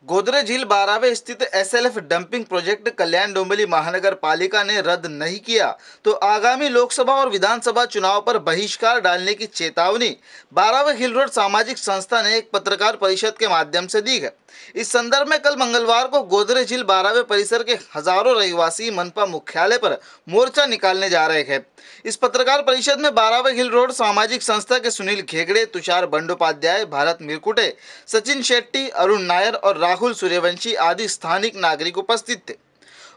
गोदरेज झील बारावे स्थित SLF dumping project Kalyan Dombivli महानगर पालिका ने रद्द नहीं किया तो आगामी लोकसभा और विधानसभा चुनाव पर बहिष्कार डालने की चेतावनी बारावे हिल रोड सामाजिक संस्था ने एक पत्रकार परिषद के माध्यम से दी है। इस संदर्भ में कल मंगलवार को गोदरेज झील बारावे परिसर के हजारों रहवासी मनपा मुख्यालय पर मोर्चा निकालने जा रहे हैं। इस पत्रकार परिषद में बारावे हिल रोड सामाजिक संस्था के सुनील घेगड़े, तुषार बंडोपाध्याय, भारत मिरकुटे, सचिन शेट्टी, अरुण नायर और राहुल सूर्यवंशी आदि स्थानिक नागरिक उपस्थित थे।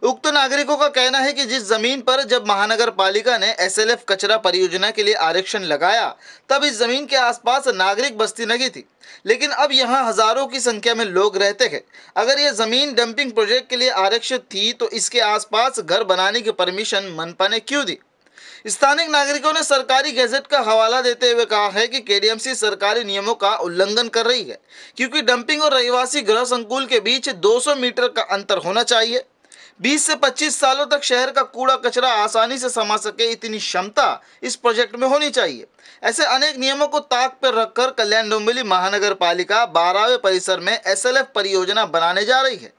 उक्त नागरिकों का कहना है कि जिस जमीन पर जब महानगर पालिका ने एसएलएफ कचरा परियोजना के लिए आरक्षण लगाया तब इस जमीन के आसपास नागरिक बस्ती लगी थी, लेकिन अब यहां हजारों की संख्या में लोग रहते हैं। अगर यह जमीन डंपिंग प्रोजेक्ट के लिए आरक्षित थी तो इसके आसपास घर बनाने की परमिशन मनपा ने क्यों दी। स्थानिक नागरिकों ने सरकारी गैजेट का हवाला देते हुए कहा है कि केडीएमसी सरकारी नियमों का उल्लंघन कर रही है, क्योंकि डंपिंग और रहवासी गृह संकुल के बीच 200 मीटर का अंतर होना चाहिए। 20 से 25 सालों तक शहर का कूड़ा कचरा आसानी से समा सके इतनी क्षमता इस प्रोजेक्ट में होनी चाहिए। ऐसे अनेक नियमों को ताक पर रखकर कल्याण डोंबिवली महानगर पालिका बारावे परिसर में एसएलएफ परियोजना बनाने जा रही है,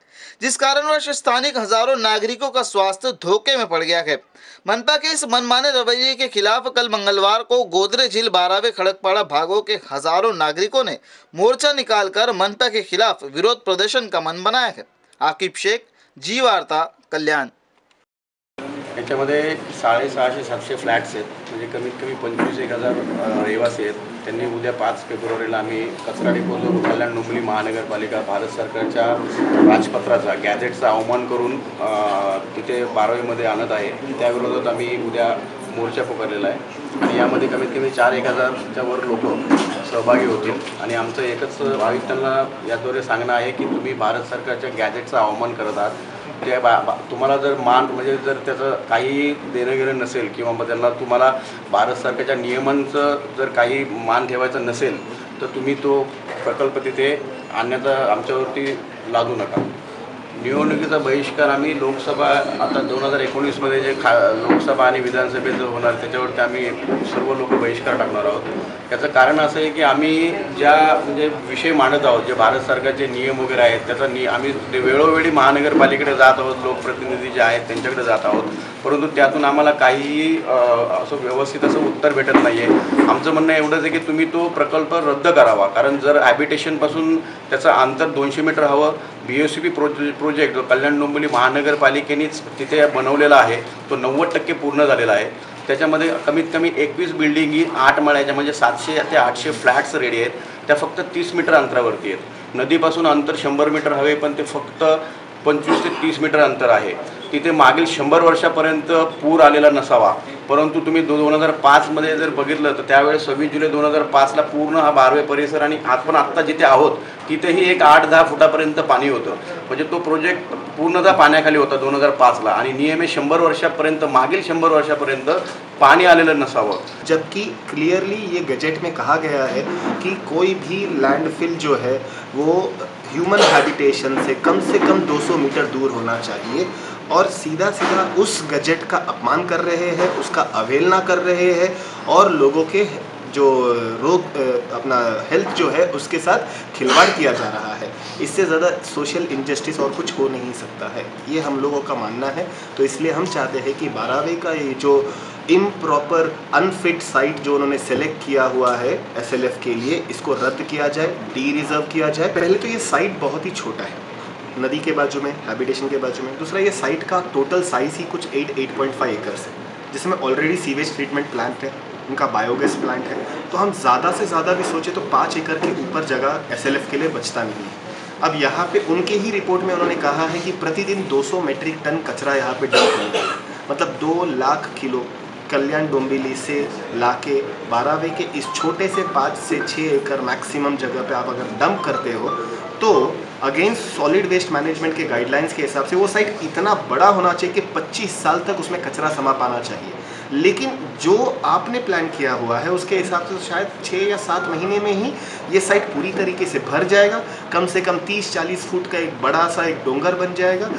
जिस कारणवश स्थानिक हजारों नागरिकों का स्वास्थ्य धोखे में पड़ गया है। मनपा के इस मनमाने रवैये के खिलाफ कल मंगलवार को गोदरेज झील बारावे खड़कपाड़ा भागों के हजारों नागरिकों ने मोर्चा निकालकर मनपा के खिलाफ विरोध प्रदर्शन का मन बनाया है। आकिब शेख, जी वार्ता, कल्याण। याच्यामध्ये 650-700 फ्लॅट्स आहेत, म्हणजे कमीत कमी 25,000 रहिवासी आहेत। त्यांनी उद्या 5 फेब्रुवारीला आम्ही कचरा डिपोजवर कल्याण डोंबिवली महानगरपालिका भारत सरकारच्या राजपत्राचा गॅजेटचा अवमान करून तिथे बारावीमध्ये आणत आहे। त्याविरोधात आम्ही उद्या मोर्चा पुकारलेला आहे आणि यामध्ये कमीत कमी 4,000च्या वर लोक सहभागी होतील आणि आमचं एकच आयुक्तांना याद्वारे सांगणं आहे की तुम्ही भारत सरकारच्या गॅजेटचा अवमान करत आहात। ते तुम्हाला जर मान म्हणजे जर त्याचं काही देणं घेणं नसेल किंवा मग त्यांना तुम्हाला भारत सरकारच्या नियमांचं जर काही मान ठेवायचं नसेल तर तुम्ही तो प्रकल्प तिथे आणण्याचा आमच्यावरती लादू नका। निवडणुकीचा बहिष्कार आम्ही लोकसभा आता 2019 मध्ये जे लोकसभा आणि विधानसभेचं होणार त्याच्यावरती आम्ही सर्व लोक बहिष्कार टाकणार आहोत। याचं कारण असं आहे की आम्ही ज्या म्हणजे विषय मांडत आहोत, जे भारत सरकारचे नियम वगैरे आहेत त्याचा आम्ही वेळोवेळी महानगरपालिकेकडे जात आहोत, लोकप्रतिनिधी जे आहेत त्यांच्याकडे जात आहोत, परंतु त्यातून आम्हाला काहीही असं व्यवस्थित असं उत्तर भेटत नाही आहे। आमचं म्हणणं एवढंच आहे की तुम्ही तो प्रकल्प रद्द करावा, कारण जर हॅबिटेशनपासून त्याचं अंतर 200 मीटर हवं। बीओसीपी प्रोजेक्ट जो कल्याण डोंबिवली महानगरपालिकेनेच तिथे बनवलेला आहे तो 90% पूर्ण झालेला आहे। त्याच्यामध्ये कमीत कमी 21 बिल्डिंगी 8 माळ्याच्या म्हणजे 700 ते 800 फ्लॅट्स रेडी आहेत, त्या फक्त 30 मीटर अंतरावरती आहेत। नदीपासून अंतर 100 मीटर हवे पण ते फक्त 25 ते 30 मीटर अंतर आहे। तिथे मागील 100 वर्षापर्यंत पूर आलेला नसावा, परंतु तुम्ही 2005 मध्ये जर बघितलं तर त्यावेळेस 26 जुलै 2005 ला पूर्ण हा बारवे परिसर आणि आपण आत्ता जिथे आहोत तिथेही एक 8-10 फुटापर्यंत पाणी होतं, म्हणजे तो प्रोजेक्ट पूर्णतः पाण्याखाली होता 2005 ला आणि नियमित 100 वर्षापर्यंत मागील 100 वर्षापर्यंत पानी आलेलं नसावं। जबकि क्लियरली ये गजेट में कहा गया है कि कोई भी लैंडफिल जो है वो ह्यूमन हैबिटेशन से कम 200 मीटर दूर होना चाहिए और सीधा सीधा उस गजेट का अपमान कर रहे हैं, उसका अवहेलना कर रहे हैं और लोगों के जो रोग अपना हेल्थ जो है उसके साथ खिलवाड़ किया जा रहा है। इससे ज़्यादा सोशल इनजस्टिस और कुछ हो नहीं सकता है, ये हम लोगों का मानना है। तो इसलिए हम चाहते हैं कि बारावे का ये जो इम्प्रॉपर अनफिट साइट जो उन्होंने सेलेक्ट किया हुआ है एसएलएफ के लिए, इसको रद्द किया जाए, डी रिजर्व किया जाए। पहले तो ये साइट बहुत ही छोटा है, नदी के बाजू में, हैबिटेशन के बाजू में। दूसरा, ये साइट का टोटल साइज़ ही कुछ 8.5 एकर्स है, जिसमें ऑलरेडी सीवेज ट्रीटमेंट प्लांट है, उनका बायोगैस प्लांट है। तो हम ज़्यादा से ज़्यादा भी सोचे तो 5 एकड़ के ऊपर जगह एसएलएफ के लिए बचता नहीं है। अब यहाँ पे उनके ही रिपोर्ट में उन्होंने कहा है कि प्रतिदिन 200 मेट्रिक टन कचरा यहाँ पे डंप होता है, मतलब 2 लाख किलो कल्याण डोंबिवली से लाके बारावे के इस छोटे से 5 से 6 एकड़ मैक्सिमम जगह पे आप अगर डंप करते हो तो अगेंस्ट सॉलिड वेस्ट मैनेजमेंट के गाइडलाइंस के हिसाब से वो साइट इतना बड़ा होना चाहिए कि 25 साल तक उसमें कचरा समा पाना चाहिए। लेकिन जो आपने प्लान किया हुआ है उसके हिसाब से शायद 6 या 7 महीने में ही ये साइट पूरी तरीके से भर जाएगा। कम से कम 30-40 फुट का एक बड़ा सा एक डोंगर बन जाएगा।